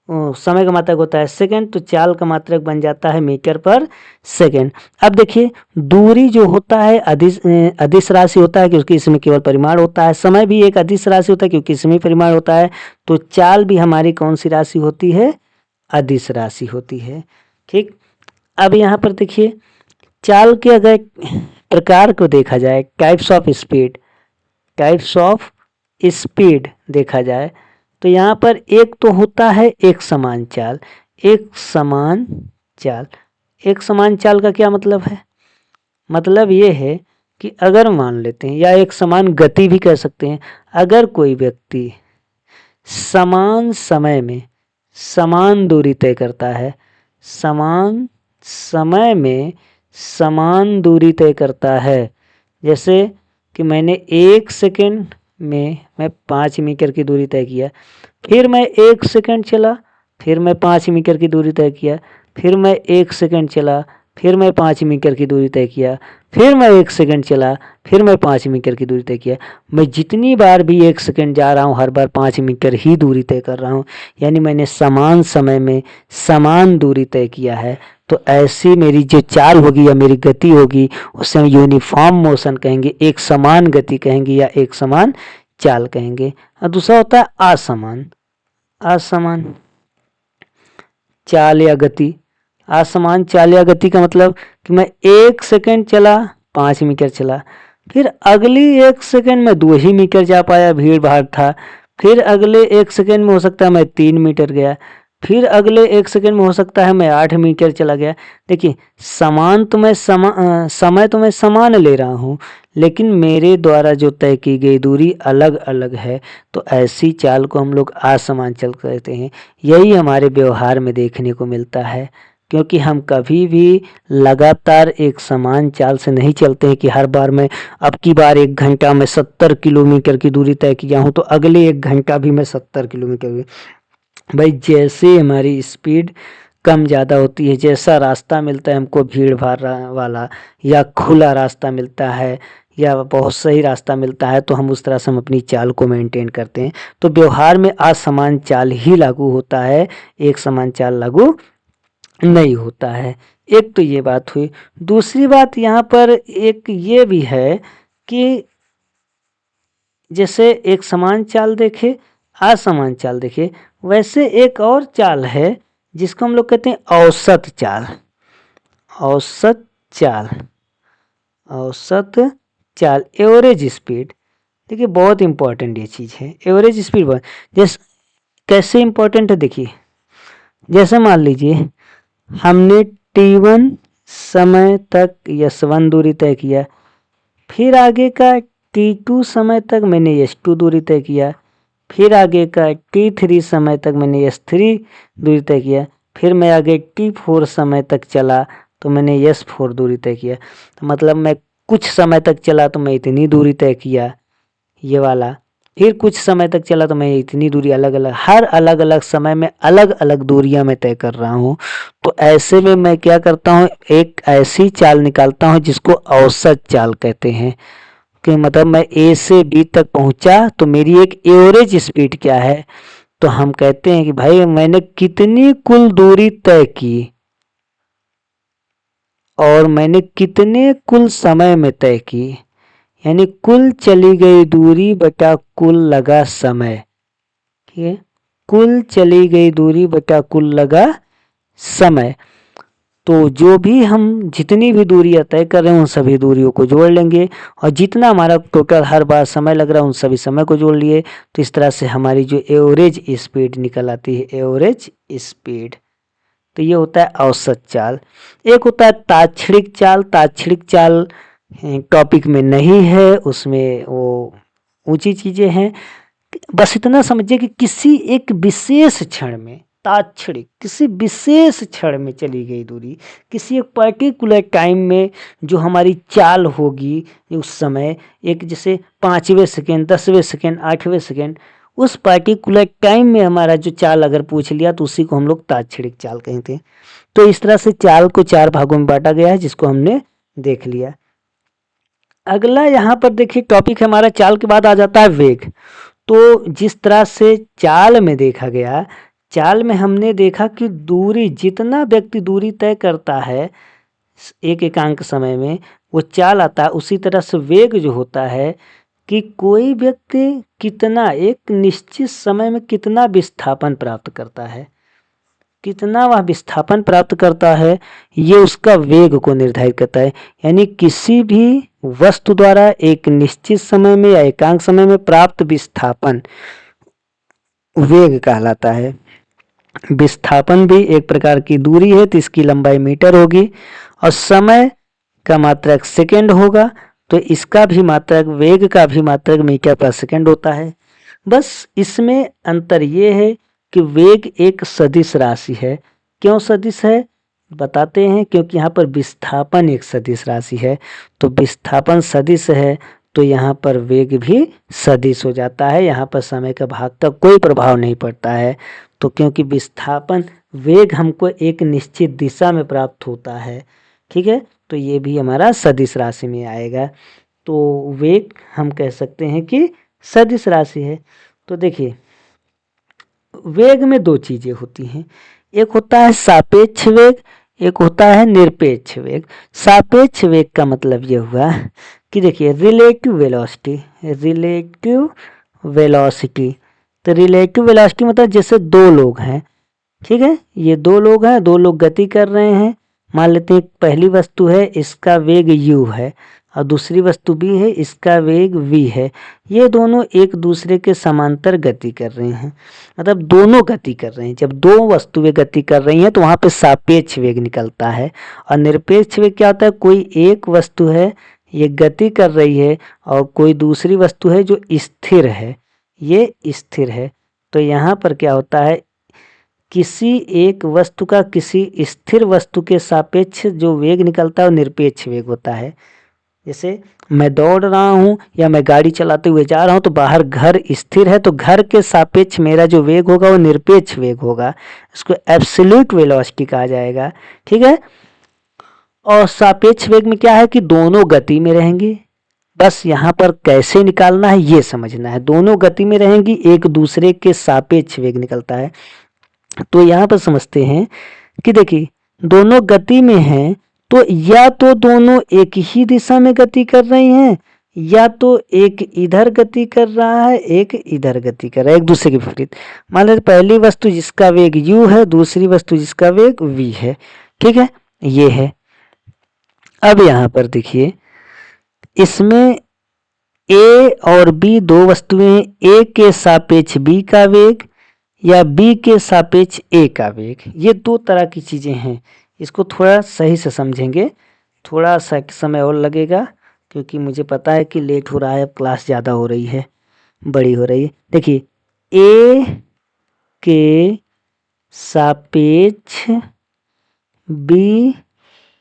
समय का मात्रक होता है सेकंड, तो चाल का मात्रक बन जाता है मीटर पर सेकंड। अब देखिए दूरी जो होता है अदिश राशि होता है क्योंकि इसमें केवल परिमाण होता है, समय भी एक अदिश राशि होता है क्योंकि इसमें परिमाण होता है, तो चाल भी हमारी कौन सी राशि होती है, अदिश राशि होती है। ठीक, अब यहाँ पर देखिए चाल के अगर प्रकार को देखा जाए, टाइप्स ऑफ स्पीड देखा जाए तो यहाँ पर एक तो होता है एक समान चाल। एक समान चाल का क्या मतलब है, मतलब ये है कि अगर मान लेते हैं, या एक समान गति भी कह सकते हैं, अगर कोई व्यक्ति समान समय में समान दूरी तय करता है, समान समय में समान दूरी तय करता है, जैसे कि मैंने 1 सेकंड में मैं 5 मीटर की दूरी तय किया, फिर मैं 1 सेकंड चला, फिर मैं 5 मीटर की दूरी तय किया, फिर मैं 1 सेकंड चला, फिर मैं 5 मीटर की दूरी तय किया, फिर मैं 1 सेकंड चला, फिर मैं 5 मीटर की दूरी तय किया। मैं जितनी बार भी 1 सेकंड जा रहा हूँ हर बार 5 मीटर ही दूरी तय कर रहा हूँ, यानी मैंने समान समय में समान दूरी तय किया है। तो ऐसी मेरी जो चाल होगी या मेरी गति होगी उसे हम यूनिफॉर्म मोशन कहेंगे, एक समान गति कहेंगे या एक समान चाल कहेंगे। और दूसरा होता है असमान चाल या गति। असमान चाल या गति का मतलब कि मैं 1 सेकंड चला 5 मीटर चला, फिर अगली 1 सेकंड में 2 ही मीटर जा पाया, भीड़ भाड़ था। फिर अगले 1 सेकंड में हो सकता है मैं 3 मीटर गया, फिर अगले 1 सेकंड में हो सकता है मैं 8 मीटर चला गया। देखिए समय तो मैं समान ले रहा हूँ, लेकिन मेरे द्वारा जो तय की गई दूरी अलग अलग है। तो ऐसी चाल को हम लोग असमान चाल कहते हैं। यही हमारे व्यवहार में देखने को मिलता है, क्योंकि हम कभी भी लगातार एक समान चाल से नहीं चलते हैं कि हर बार मैं अब की बार 1 घंटा में 70 किलोमीटर की दूरी तय किया हूँ तो अगले 1 घंटा भी मैं 70 किलोमीटर। भाई जैसे हमारी स्पीड कम ज़्यादा होती है, जैसा रास्ता मिलता है हमको भीड़ भाड़ वाला या खुला रास्ता मिलता है या बहुत सही रास्ता मिलता है, तो हम उस तरह से हम अपनी चाल को मेंटेन करते हैं। तो व्यवहार में असमान चाल ही लागू होता है, एक समान चाल लागू नहीं होता है। एक तो ये बात हुई। दूसरी बात यहाँ पर एक ये भी है कि जैसे एक समान चाल देखे, असमान चाल देखे, वैसे एक और चाल है जिसको हम लोग कहते हैं औसत चाल। औसत चाल, औसत चाल, एवरेज स्पीड। देखिए बहुत इंपॉर्टेंट ये चीज़ है, एवरेज स्पीड। जैसे कैसे इंपॉर्टेंट है देखिए, जैसे मान लीजिए हमने T1 समय तक S1 दूरी तय किया, फिर आगे का T2 समय तक मैंने S2 दूरी तय किया, फिर आगे का T3 समय तक मैंने S3 दूरी तय किया, फिर मैं आगे T4 समय तक चला तो मैंने S4 दूरी तय किया। तो मतलब मैं कुछ समय तक चला तो मैं इतनी दूरी तय किया, ये वाला। फिर कुछ समय तक चला तो मैं इतनी दूरी, अलग अलग हर अलग अलग समय में अलग अलग दूरियां मैं तय कर रहा हूँ। तो ऐसे में मैं क्या करता हूँ, एक ऐसी चाल निकालता हूँ जिसको औसत चाल कहते हैं। कि मतलब मैं A से B तक पहुंचा तो मेरी एक एवरेज स्पीड क्या है, तो हम कहते हैं कि भाई मैंने कितनी कुल दूरी तय की और मैंने कितने कुल समय में तय की, यानी कुल चली गई दूरी बटा कुल लगा समय। ठीक है, कुल चली गई दूरी बटा कुल लगा समय। तो जो भी हम जितनी भी दूरियां तय कर रहे हैं उन सभी दूरियों को जोड़ लेंगे और जितना हमारा टोटल हर बार समय लग रहा है उन सभी समय को जोड़ लिए, तो इस तरह से हमारी जो एवरेज स्पीड निकल आती है, एवरेज स्पीड। तो ये होता है औसत चाल। एक होता है ताक्षणिक चाल। ताक्षणिक चाल टॉपिक में नहीं है, उसमें वो ऊंची चीजें हैं। बस इतना समझिए कि किसी एक विशेष क्षण में, ताक्षणिक किसी विशेष क्षण में चली गई दूरी, किसी एक पर्टिकुलर टाइम में जो हमारी चाल होगी उस समय, एक जैसे 5वें सेकेंड, 10वें सेकेंड, 8वें सेकेंड, उस पर्टिकुलर टाइम में हमारा जो चाल अगर पूछ लिया तो उसी को हम लोग ताक्षणिक चाल कहते हैं। तो इस तरह से चाल को 4 भागों में बांटा गया है, जिसको हमने देख लिया। अगला यहाँ पर देखिए टॉपिक हमारा चाल के बाद आ जाता है वेग। तो जिस तरह से चाल में देखा गया, चाल में हमने देखा कि दूरी, जितना व्यक्ति दूरी तय करता है एक एकांक समय में वो चाल आता है। उसी तरह से वेग जो होता है कि कोई व्यक्ति कितना एक निश्चित समय में कितना विस्थापन प्राप्त करता है, कितना वह विस्थापन प्राप्त करता है, ये उसका वेग को निर्धारित करता है। यानी किसी भी वस्तु द्वारा एक निश्चित समय में या एकांक समय में प्राप्त विस्थापन वेग कहलाता है। विस्थापन भी एक प्रकार की दूरी है तो इसकी लंबाई मीटर होगी और समय का मात्रक सेकंड होगा, तो इसका भी मात्रक, वेग का भी मात्रक मीटर पर सेकंड होता है। बस इसमें अंतर ये है कि वेग एक सदिश राशि है। क्यों सदिश है बताते हैं, क्योंकि यहाँ पर विस्थापन एक सदिश राशि है। तो विस्थापन सदिश है तो यहाँ पर वेग भी सदिश हो जाता है, यहाँ पर समय का भाग का कोई प्रभाव नहीं पड़ता है। तो क्योंकि विस्थापन वेग हमको एक निश्चित दिशा में प्राप्त होता है, ठीक है, तो ये भी हमारा सदिश राशि में आएगा। तो वेग हम कह सकते हैं कि सदिश राशि है। तो देखिए वेग में 2 चीजें होती हैं, एक होता है सापेक्ष वेग, एक होता है निरपेक्ष वेग। सापेक्ष वेग का मतलब ये हुआ कि देखिए रिलेटिव वेलोसिटी, रिलेटिव वेलोसिटी। तो रिलेटिव वेलोसिटी मतलब जैसे 2 लोग हैं, ठीक है, ये 2 लोग हैं, 2 लोग गति कर रहे हैं, मान लेते हैं पहली वस्तु है, इसका वेग u है और दूसरी वस्तु b है, इसका वेग v है। ये दोनों एक दूसरे के समांतर गति कर रहे हैं, मतलब दोनों गति कर रहे हैं। जब दो वस्तुएं गति कर रही हैं तो वहां पे सापेक्ष वेग निकलता है। और निरपेक्ष वेग क्या होता है, कोई एक वस्तु है ये गति कर रही है और कोई दूसरी वस्तु है जो स्थिर है, ये स्थिर है। तो यहाँ पर क्या होता है, किसी एक वस्तु का किसी स्थिर वस्तु के सापेक्ष जो वेग निकलता है वो निरपेक्ष वेग होता है। जैसे मैं दौड़ रहा हूँ या मैं गाड़ी चलाते हुए जा रहा हूँ तो बाहर घर स्थिर है, तो घर के सापेक्ष मेरा जो वेग होगा वो निरपेक्ष वेग होगा, इसको एब्सोल्यूट वेलोसिटी कहा जाएगा। ठीक है। और सापेक्ष वेग में क्या है कि दोनों गति में रहेंगे, बस यहाँ पर कैसे निकालना है ये समझना है। दोनों गति में रहेंगी, एक दूसरे के सापेक्ष वेग निकलता है। तो यहाँ पर समझते हैं कि देखिए दोनों गति में हैं, तो या तो दोनों एक ही दिशा में गति कर रही हैं, या तो एक इधर गति कर रहा है, एक इधर गति कर रहा है, एक दूसरे के विपरीत। मान लीजिए पहली वस्तु जिसका वेग u है, दूसरी वस्तु जिसका वेग v है। ठीक है, ये है। अब यहाँ पर देखिए इसमें a और b दो वस्तुएं, a के सापेक्ष b का वेग या b के सापेक्ष a का वेग, ये दो तरह की चीजें हैं। इसको थोड़ा सही से समझेंगे, थोड़ा सा समय और लगेगा क्योंकि मुझे पता है कि लेट हो रहा है, क्लास ज़्यादा हो रही है, बड़ी हो रही है। देखिए a के सापेक्ष b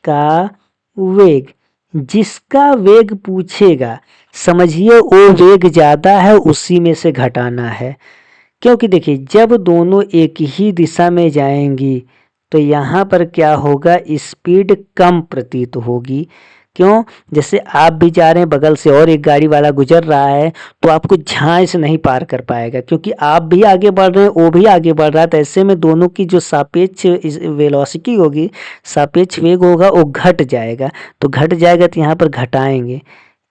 का वेग, जिसका वेग पूछेगा समझिए वो वेग ज़्यादा है, उसी में से घटाना है। क्योंकि देखिए जब दोनों एक ही दिशा में जाएंगी तो यहाँ पर क्या होगा, स्पीड कम प्रतीत होगी। क्यों, जैसे आप भी जा रहे हैं, बगल से और एक गाड़ी वाला गुजर रहा है तो आपको झांय से नहीं पार कर पाएगा, क्योंकि आप भी आगे बढ़ रहे हैं, वो भी आगे बढ़ रहा है। तो ऐसे में दोनों की जो सापेक्ष वेलोसिटी होगी, सापेक्ष वेग होगा, वो घट जाएगा। तो घट जाएगा तो यहाँ पर घटाएंगे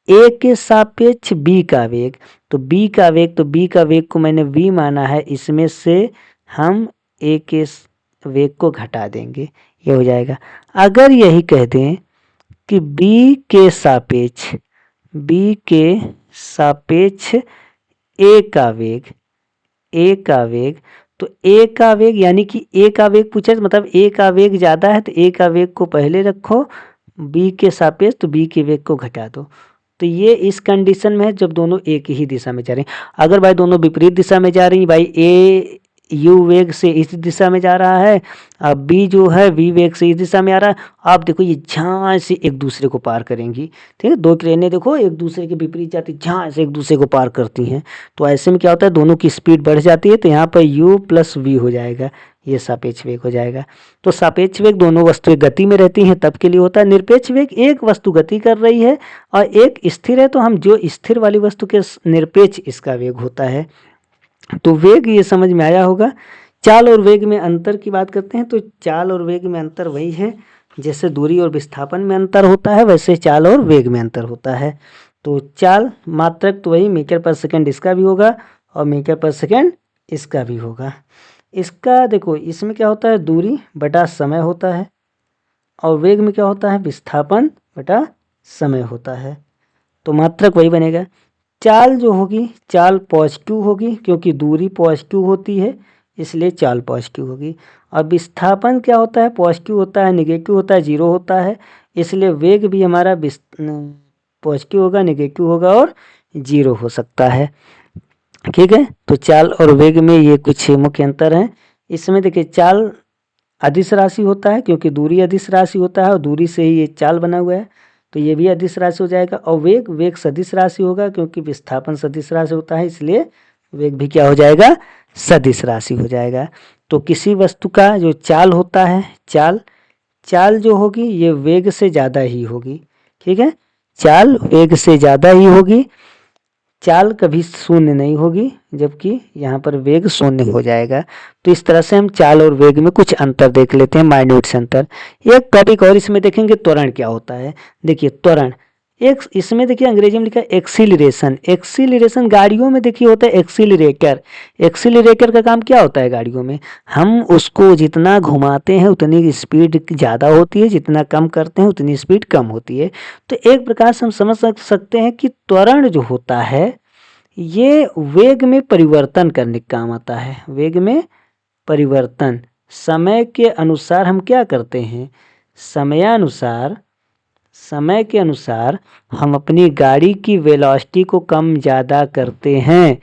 a के सापेक्ष b का वेग, तो b का वेग, तो b का वेग को मैंने v माना है, इसमें से हम a के वेग को घटा देंगे, ये हो जाएगा। अगर यही कह दें कि b के सापेक्ष a का वेग, तो a का वेग यानी कि a का वेग पूछा, मतलब a का वेग ज़्यादा है तो a का वेग को पहले रखो, b के सापेक्ष तो b के वेग को घटा दो। तो ये इस कंडीशन में है जब दोनों एक ही दिशा में जा रहे हैं। अगर भाई दोनों विपरीत दिशा में जा रही हैं, भाई a u वेग से इस दिशा में जा रहा है, अब b जो है v वेग से इस दिशा में आ रहा है, आप देखो ये झांय से एक दूसरे को पार करेंगी। ठीक है, दो ट्रेनें देखो एक दूसरे के विपरीत जाती, झांय से एक दूसरे को पार करती हैं। तो ऐसे में क्या होता है, दोनों की स्पीड बढ़ जाती है, तो यहाँ पर u प्लस v हो जाएगा, ये सापेक्ष वेग हो जाएगा। तो सापेक्ष वेग दोनों वस्तुएं गति में रहती हैं तब के लिए होता है। निरपेक्ष वेग एक वस्तु गति कर रही है और एक स्थिर है, तो हम जो स्थिर वाली वस्तु के निरपेक्ष इसका वेग होता है। तो वेग ये समझ में आया होगा। चाल और वेग में अंतर की बात करते हैं, तो चाल और वेग में अंतर वही है जैसे दूरी और विस्थापन में अंतर होता है, वैसे चाल और वेग में अंतर होता है। तो चाल मात्रक तो वही मीटर पर सेकंड इसका भी होगा और मीटर पर सेकंड इसका भी होगा। इसका देखो इसमें क्या होता है, दूरी बटा समय होता है, और वेग में क्या होता है, विस्थापन बटा समय होता है। तो मात्रक वही बनेगा। चाल जो होगी, चाल पॉजिटिव होगी क्योंकि दूरी पॉजिटिव होती है, इसलिए चाल पॉजिटिव होगी। और विस्थापन क्या होता है, पॉजिटिव होता है, नेगेटिव होता है, जीरो होता है, इसलिए वेग भी हमारा पॉजिटिव होगा, नेगेटिव होगा और जीरो हो सकता है। ठीक है, तो चाल और वेग में ये कुछ मुख्य अंतर हैं। इसमें देखिए चाल अदिश राशि होता है क्योंकि दूरी अदिश राशि होता है और दूरी से ही ये चाल बना हुआ है, तो ये भी अदिश राशि हो जाएगा। और वेग सदिश राशि होगा क्योंकि विस्थापन सदिश राशि होता है, इसलिए वेग भी क्या हो जाएगा, सदिश राशि हो जाएगा। तो किसी वस्तु का जो चाल होता है, चाल जो होगी ये वेग से ज़्यादा ही होगी। ठीक है, चाल वेग से ज़्यादा ही होगी, चाल कभी शून्य नहीं होगी, जबकि यहाँ पर वेग शून्य हो जाएगा। तो इस तरह से हम चाल और वेग में कुछ अंतर देख लेते हैं, माइन्यूट से अंतर। एक टॉपिक और इसमें देखेंगे, त्वरण क्या होता है। देखिए त्वरण, एक इसमें देखिए अंग्रेजी में लिखा है एक्सीलरेशन। एक्सीलरेशन गाड़ियों में देखिए होता है एक्सीलरेटर। एक्सीलरेटर का काम क्या होता है गाड़ियों में, हम उसको जितना घुमाते हैं उतनी स्पीड ज़्यादा होती है, जितना कम करते हैं उतनी स्पीड कम होती है। तो एक प्रकार से हम समझ सकते हैं कि त्वरण जो होता है ये वेग में परिवर्तन करने का काम आता है। वेग में परिवर्तन, समय के अनुसार हम क्या करते हैं, समय के अनुसार हम अपनी गाड़ी की वेलोसिटी को कम ज़्यादा करते हैं।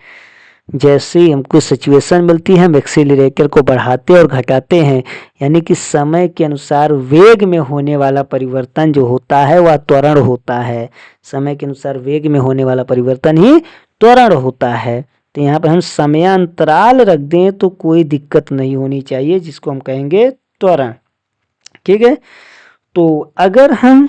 जैसे ही हमको सिचुएशन मिलती है हम एक्सीलरेटर को बढ़ाते और घटाते हैं, यानी कि समय के अनुसार वेग में होने वाला परिवर्तन जो होता है वह त्वरण होता है। समय के अनुसार वेग में होने वाला परिवर्तन ही त्वरण होता है। तो यहाँ पर हम समयांतराल रख दें तो कोई दिक्कत नहीं होनी चाहिए, जिसको हम कहेंगे त्वरण। ठीक है, तो अगर हम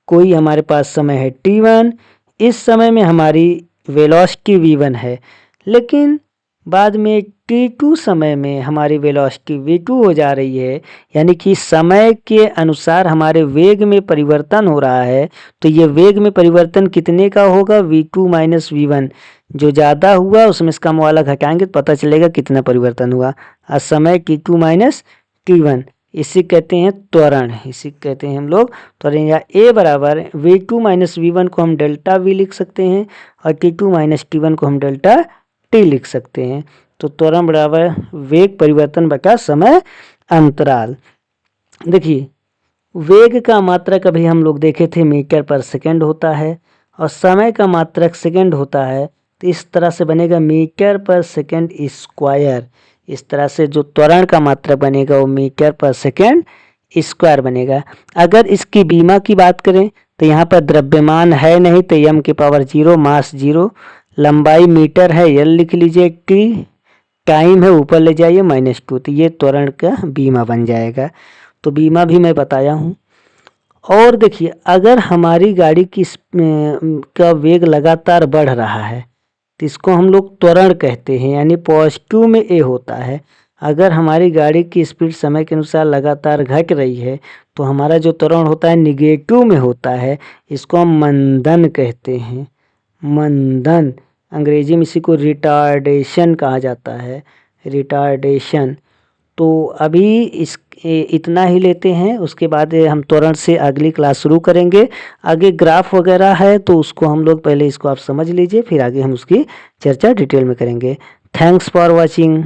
कोई हमारे पास समय है t1, इस समय में हमारी वेलोसिटी v1 है, लेकिन बाद में t2 समय में हमारी वेलोसिटी v2 हो जा रही है, यानी कि समय के अनुसार हमारे वेग में परिवर्तन हो रहा है। तो ये वेग में परिवर्तन कितने का होगा, v2 माइनस v1, जो ज़्यादा हुआ उसमें से कम वाला घटाएंगे तो पता चलेगा कितना परिवर्तन हुआ। और समय t2 माइनस t1, इसी कहते हैं त्वरण, इसी कहते हैं हम लोग त्वरण। या a बराबर v2 माइनस v1 को हम डेल्टा v लिख सकते हैं और t2 माइनस t1 को हम डेल्टा t लिख सकते हैं। तो त्वरण बराबर वेग परिवर्तन बटा समय अंतराल। देखिए वेग का मात्रक अभी हम लोग देखे थे मीटर पर सेकंड होता है और समय का मात्रक सेकंड होता है। तो इस तरह से बनेगा मीटर पर सेकंड स्क्वायर। इस तरह से जो त्वरण का मात्रक बनेगा वो मीटर पर सेकंड स्क्वायर बनेगा। अगर इसकी बीमा की बात करें तो यहाँ पर द्रव्यमान है नहीं तो m की पावर 0, मास 0, लंबाई मीटर है l लिख लीजिए, t टाइम है ऊपर ले जाइए -2, तो ये त्वरण का बीमा बन जाएगा। तो बीमा भी मैं बताया हूँ। और देखिए अगर हमारी गाड़ी की का वेग लगातार बढ़ रहा है तो इसको हम लोग त्वरण कहते हैं, यानी पॉजिटिव में ए होता है। अगर हमारी गाड़ी की स्पीड समय के अनुसार लगातार घट रही है तो हमारा जो त्वरण होता है निगेटिव में होता है, इसको हम मंदन कहते हैं। मंदन, अंग्रेजी में इसी को रिटार्डेशन कहा जाता है, रिटार्डेशन। तो अभी इतना ही लेते हैं, उसके बाद हम त्वरण से अगली क्लास शुरू करेंगे। आगे ग्राफ वगैरह है तो उसको हम लोग पहले इसको आप समझ लीजिए, फिर आगे हम उसकी चर्चा डिटेल में करेंगे। Thanks for watching.